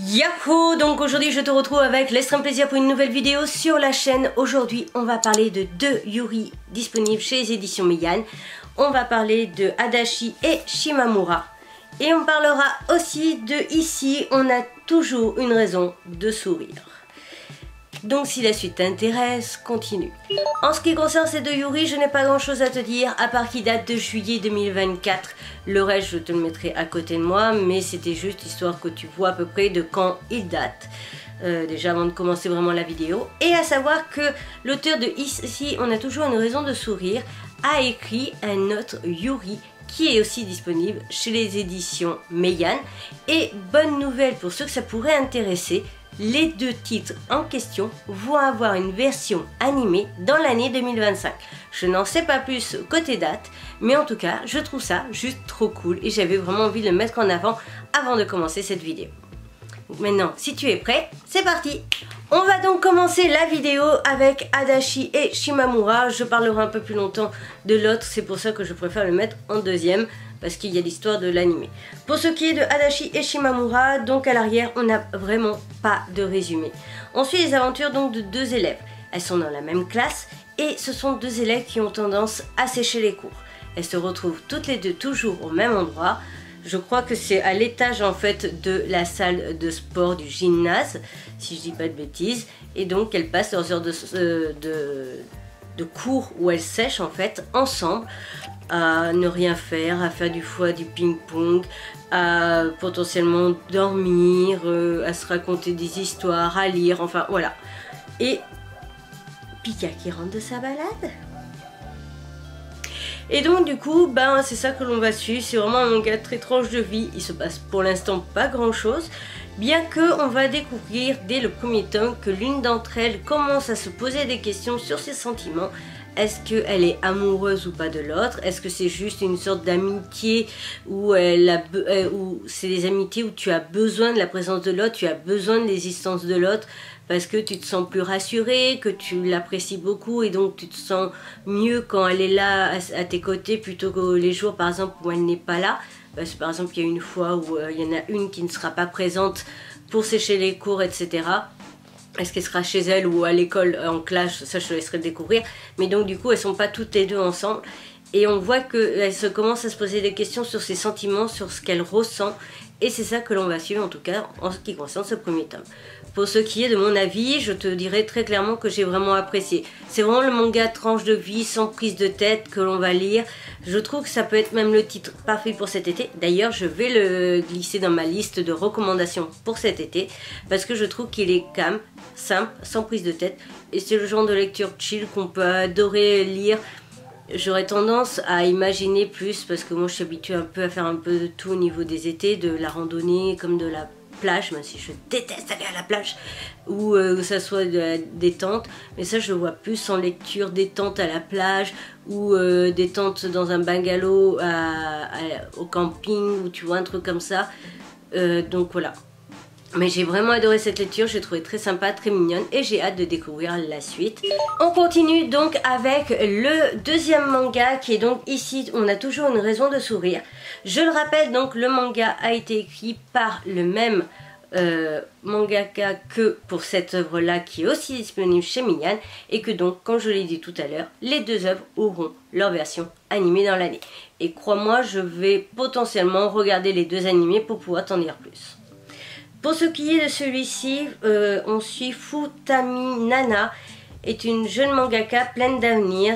Yahoo! Donc aujourd'hui je te retrouve avec l'extrême plaisir pour une nouvelle vidéo sur la chaîne. Aujourd'hui on va parler de deux Yuri disponibles chez les éditions Meian. On va parler de Adachi et Shimamura. Et on parlera aussi de Ici on a toujours une raison de sourire. Donc si la suite t'intéresse, continue. En ce qui concerne ces deux Yuri, je n'ai pas grand chose à te dire, à part qu'ils datent de juillet 2024. Le reste, je te le mettrai à côté de moi, mais c'était juste histoire que tu vois à peu près de quand ils datent. Déjà avant de commencer vraiment la vidéo. Et à savoir que l'auteur de Ici, on a toujours une raison de sourire, a écrit un autre Yuri qui est aussi disponible chez les éditions Meian. Et bonne nouvelle pour ceux que ça pourrait intéresser, les deux titres en question vont avoir une version animée dans l'année 2025. Je n'en sais pas plus côté date, mais en tout cas, je trouve ça juste trop cool et j'avais vraiment envie de le mettre en avant de commencer cette vidéo. Donc maintenant, si tu es prêt, c'est parti! On va donc commencer la vidéo avec Adachi et Shimamura. Je parlerai un peu plus longtemps de l'autre, c'est pour ça que je préfère le mettre en deuxième, parce qu'il y a l'histoire de l'anime. Pour ce qui est de Adachi et Shimamura, donc à l'arrière, on n'a vraiment pas de résumé. On suit les aventures donc de deux élèves. Elles sont dans la même classe et ce sont deux élèves qui ont tendance à sécher les cours. Elles se retrouvent toutes les deux toujours au même endroit. Je crois que c'est à l'étage en fait de la salle de sport du gymnase, si je dis pas de bêtises. Et donc elles passent leurs heures de cours où elles sèchent en fait ensemble, à ne rien faire, à faire du ping-pong, à potentiellement dormir, à se raconter des histoires, à lire, enfin voilà. Et Pika qui rentre de sa balade. Et donc du coup, ben, c'est ça que l'on va suivre, c'est vraiment un manga très tranche de vie, il se passe pour l'instant pas grand chose, bien que on va découvrir dès le premier tome que l'une d'entre elles commence à se poser des questions sur ses sentiments. Est-ce qu'elle est amoureuse ou pas de l'autre? Est-ce que c'est juste une sorte d'amitié où c'est des amitiés où tu as besoin de la présence de l'autre, tu as besoin de l'existence de l'autre parce que tu te sens plus rassuré, que tu l'apprécies beaucoup et donc tu te sens mieux quand elle est là à tes côtés plutôt que les jours par exemple où elle n'est pas là. Parce que par exemple il y a une fois où il y en a une qui ne sera pas présente pour sécher les cours, etc. Est-ce qu'elle sera chez elle ou à l'école en classe, ça je te laisserai découvrir. Mais donc du coup elles sont pas toutes les deux ensemble. Et on voit qu'elle se commence à se poser des questions sur ses sentiments, sur ce qu'elle ressent. Et c'est ça que l'on va suivre en tout cas en ce qui concerne ce premier tome. Pour ce qui est de mon avis, je te dirais très clairement que j'ai vraiment apprécié. C'est vraiment le manga tranche de vie, sans prise de tête que l'on va lire. Je trouve que ça peut être même le titre parfait pour cet été. D'ailleurs, je vais le glisser dans ma liste de recommandations pour cet été. Parce que je trouve qu'il est calme, simple, sans prise de tête. Et c'est le genre de lecture chill qu'on peut adorer lire. J'aurais tendance à imaginer plus parce que moi je suis habituée un peu à faire un peu de tout au niveau des étés, de la randonnée comme de la plage, même si je déteste aller à la plage, ou que ça soit de la détente, mais ça je vois plus en lecture détente à la plage ou détente dans un bungalow au camping ou tu vois un truc comme ça, donc voilà. Mais j'ai vraiment adoré cette lecture, j'ai trouvé très sympa, très mignonne et j'ai hâte de découvrir la suite. On continue donc avec le deuxième manga qui est donc Ici, on a toujours une raison de sourire. Je le rappelle donc le manga a été écrit par le même mangaka que pour cette œuvre là qui est aussi disponible chez Meian et que donc comme je l'ai dit tout à l'heure, les deux œuvres auront leur version animée dans l'année. Et crois-moi, je vais potentiellement regarder les deux animés pour pouvoir t'en dire plus. Pour ce qui est de celui-ci, on suit Futami Nana, est une jeune mangaka pleine d'avenir.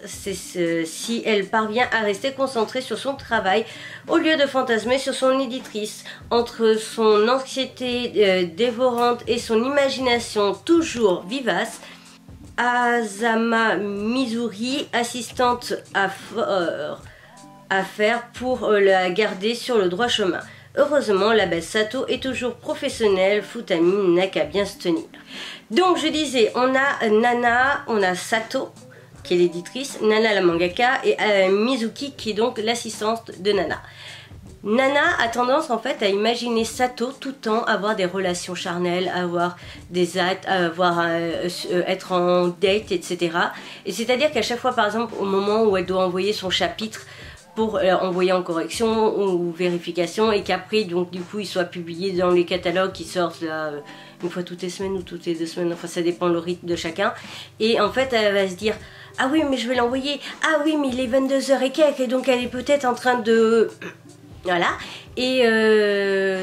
Si elle parvient à rester concentrée sur son travail au lieu de fantasmer sur son éditrice. Entre son anxiété dévorante et son imagination toujours vivace, Azama Mizuri, assistante à faire pour la garder sur le droit chemin. Heureusement, la belle Sato est toujours professionnelle, Futami n'a qu'à bien se tenir. Donc je disais, on a Nana, on a Sato, qui est l'éditrice, Nana la mangaka, et Mizuki qui est donc l'assistante de Nana. Nana a tendance en fait à imaginer Sato tout le temps avoir des relations charnelles, avoir des actes, être en date, etc. Et c'est-à-dire qu'à chaque fois, par exemple, au moment où elle doit envoyer son chapitre pour envoyer en correction ou vérification et qu'après donc du coup il soit publié dans les catalogues qui sortent là, une fois toutes les semaines ou toutes les 2 semaines, enfin ça dépend le rythme de chacun. Et en fait elle va se dire ah oui mais je vais l'envoyer, ah oui mais il est 22h et quelques et donc elle est peut-être en train de... Voilà, et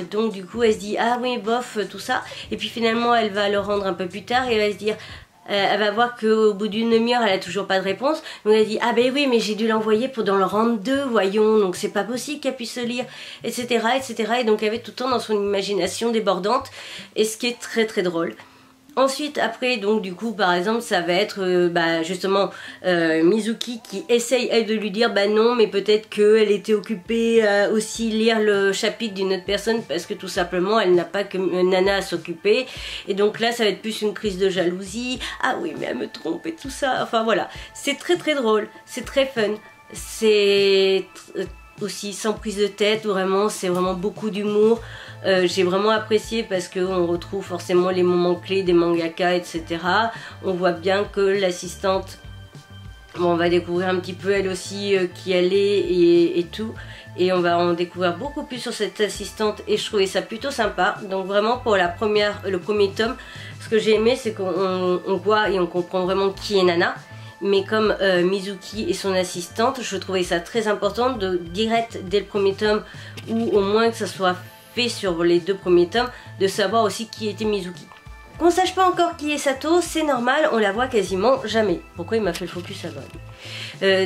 donc du coup elle se dit ah oui bof tout ça, et puis finalement elle va le rendre un peu plus tard et elle va se dire, elle va voir qu'au bout d'une demi-heure elle a toujours pas de réponse, donc elle dit ah ben oui mais j'ai dû l'envoyer pendant le round 2 voyons, donc c'est pas possible qu'elle puisse se lire, etc., etc. Et donc elle va tout le temps dans son imagination débordante, et ce qui est très très drôle. Ensuite, après, donc du coup, par exemple, ça va être justement Mizuki qui essaye, elle, de lui dire bah non, mais peut-être qu'elle était occupée à aussi lire le chapitre d'une autre personne parce que tout simplement, elle n'a pas que Nana à s'occuper. Et donc là, ça va être plus une crise de jalousie. Ah oui, mais elle me trompe et tout ça. Enfin voilà, c'est très très drôle, c'est très fun. C'est aussi sans prise de tête, vraiment, c'est vraiment beaucoup d'humour. J'ai vraiment apprécié parce qu'on retrouve forcément les moments clés des mangaka, etc. On voit bien que l'assistante, bon, on va découvrir un petit peu elle aussi qui elle est et tout. Et on va en découvrir beaucoup plus sur cette assistante et je trouvais ça plutôt sympa. Donc vraiment pour le premier tome, ce que j'ai aimé c'est qu'on voit et on comprend vraiment qui est Nana. Mais comme Mizuki et son assistante, je trouvais ça très important de direct dès le premier tome, ou au moins que ça soit fait sur les 2 premiers tomes, de savoir aussi qui était Mizuki. Qu'on sache pas encore qui est Sato, c'est normal, on la voit quasiment jamais. Pourquoi il m'a fait le focus là-bas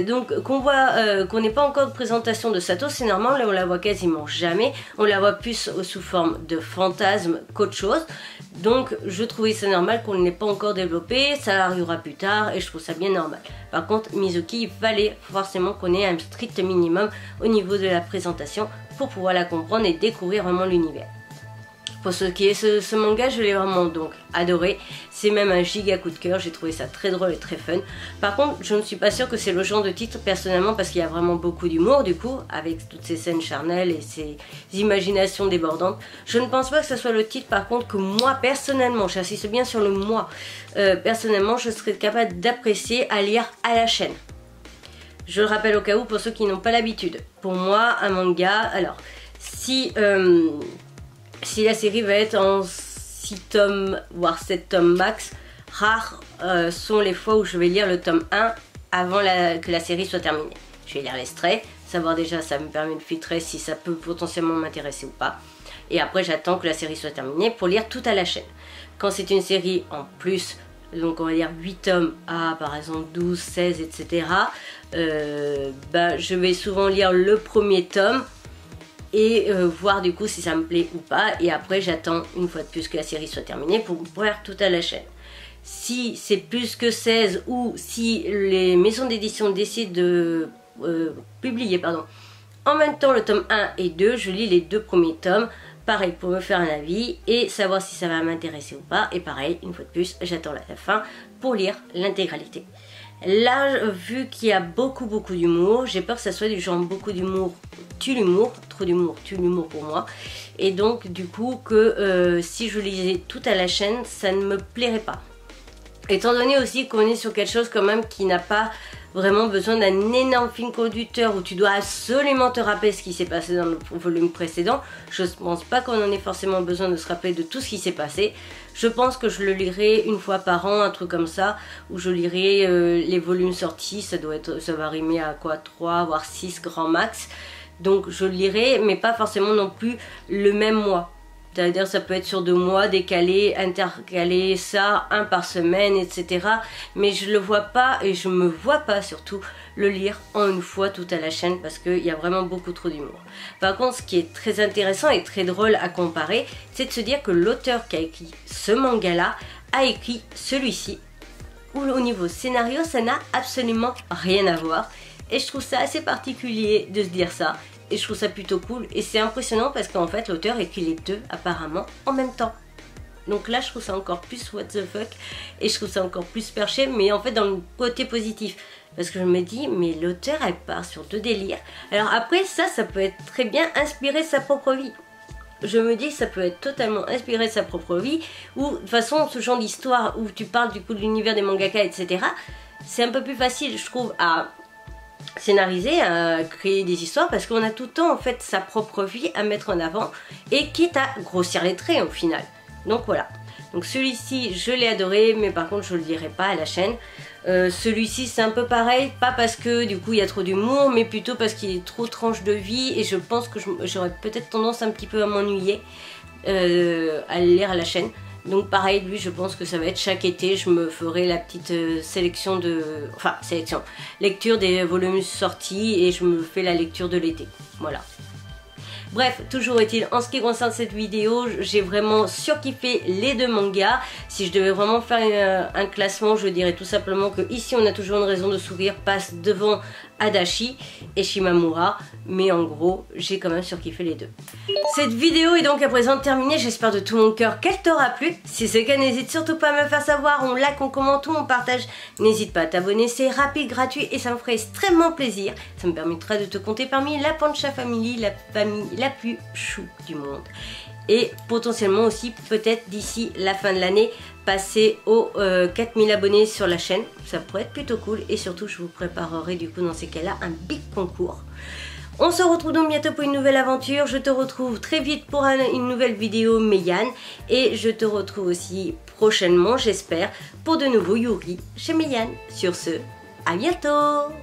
donc qu'on n'ait pas encore de présentation de Sato, c'est normal, là on la voit quasiment jamais. On la voit plus sous forme de fantasme qu'autre chose. Donc je trouvais ça normal qu'on ne l'ait pas encore développé, ça arrivera plus tard et je trouve ça bien normal. Par contre Mizuki, il fallait forcément qu'on ait un strict minimum au niveau de la présentation pour pouvoir la comprendre et découvrir vraiment l'univers. Pour ce qui est ce manga, je l'ai vraiment donc adoré. C'est même un giga coup de cœur, j'ai trouvé ça très drôle et très fun. Par contre, je ne suis pas sûre que c'est le genre de titre personnellement parce qu'il y a vraiment beaucoup d'humour du coup, avec toutes ces scènes charnelles et ces imaginations débordantes. Je ne pense pas que ce soit le titre par contre que moi personnellement, j'insiste bien sur le moi, personnellement je serais capable d'apprécier à lire à la chaîne. Je le rappelle au cas où pour ceux qui n'ont pas l'habitude. Pour moi, un manga, alors si la série va être en 6 tomes, voire 7 tomes max, rares sont les fois où je vais lire le tome 1 avant que la série soit terminée. Je vais lire l'extrait, savoir déjà, ça me permet de filtrer si ça peut potentiellement m'intéresser ou pas. Et après j'attends que la série soit terminée pour lire tout à la chaîne. Quand c'est une série en plus, donc on va dire 8 tomes à par exemple 12, 16, etc. Je vais souvent lire le premier tome et voir du coup si ça me plaît ou pas, et après j'attends une fois de plus que la série soit terminée pour voir tout à la chaîne. Si c'est plus que 16 ou si les maisons d'édition décident de publier en même temps le tome 1 et 2, je lis les 2 premiers tomes, pareil pour me faire un avis et savoir si ça va m'intéresser ou pas, et pareil une fois de plus j'attends la fin pour lire l'intégralité. Là, vu qu'il y a beaucoup d'humour, j'ai peur que ça soit du genre beaucoup d'humour tue l'humour, trop d'humour tue l'humour pour moi, et donc du coup que si je lisais tout à la chaîne, ça ne me plairait pas. Étant donné aussi qu'on est sur quelque chose quand même qui n'a pas vraiment besoin d'un énorme fil conducteur où tu dois absolument te rappeler ce qui s'est passé dans le volume précédent. Je ne pense pas qu'on en ait forcément besoin de se rappeler de tout ce qui s'est passé. Je pense que je le lirai une fois par an, un truc comme ça, où je lirai les volumes sortis, ça va rimer à quoi, 3 voire 6 grand max. Donc je le lirai, mais pas forcément non plus le même mois. C'est-à-dire ça peut être sur 2 mois, décalé, intercalé, ça, 1 par semaine, etc. Mais je le vois pas, et je me vois pas surtout, le lire en une fois tout à la chaîne parce qu'il y a vraiment beaucoup trop d'humour. Par contre, ce qui est très intéressant et très drôle à comparer, c'est de se dire que l'auteur qui a écrit ce manga-là a écrit celui-ci, où au niveau scénario, ça n'a absolument rien à voir. Et je trouve ça assez particulier de se dire ça. Et je trouve ça plutôt cool, et c'est impressionnant parce qu'en fait l'auteur écrit les 2 apparemment en même temps. Donc là je trouve ça encore plus what the fuck, et je trouve ça encore plus perché, mais en fait dans le côté positif. Parce que je me dis, mais l'auteur elle part sur 2 délires. Alors après ça peut être très bien inspiré de sa propre vie. Je me dis ça peut être totalement inspiré de sa propre vie, ou de toute façon ce genre d'histoire où tu parles du coup de l'univers des mangaka, etc. C'est un peu plus facile je trouve à scénariser, à créer des histoires, parce qu'on a tout le temps en fait sa propre vie à mettre en avant, et quitte à grossir les traits au final. Donc voilà. Donc celui-ci je l'ai adoré, mais par contre je le dirai pas à la chaîne. Celui-ci c'est un peu pareil, pas parce que du coup il y a trop d'humour, mais plutôt parce qu'il est trop tranche de vie, et je pense que j'aurais peut-être tendance un petit peu à m'ennuyer à le lire à la chaîne. Donc pareil, lui je pense que ça va être chaque été, je me ferai la petite sélection de... Enfin, lecture des volumes sortis, et je me fais la lecture de l'été. Voilà. Bref, toujours est-il, en ce qui concerne cette vidéo, j'ai vraiment surkiffé les deux mangas. Si je devais vraiment faire un classement, je dirais tout simplement que ici on a toujours une raison de sourire passe devant Adachi et Shimamura, mais en gros j'ai quand même surkiffé les deux. Cette vidéo est donc à présent terminée, j'espère de tout mon cœur qu'elle t'aura plu. Si c'est le cas, n'hésite surtout pas à me faire savoir, on like, on commente ou on partage. N'hésite pas à t'abonner, c'est rapide, gratuit et ça me ferait extrêmement plaisir. Ça me permettra de te compter parmi la Pancha Family, la famille la plus chou du monde. Et potentiellement aussi, peut-être d'ici la fin de l'année, passer aux 4000 abonnés sur la chaîne. Ça pourrait être plutôt cool, et surtout je vous préparerai du coup dans ces cas-là un big concours. On se retrouve donc bientôt pour une nouvelle aventure. Je te retrouve très vite pour une nouvelle vidéo Meian, et je te retrouve aussi prochainement, j'espère, pour de nouveaux Yuri chez Meian. Sur ce, à bientôt!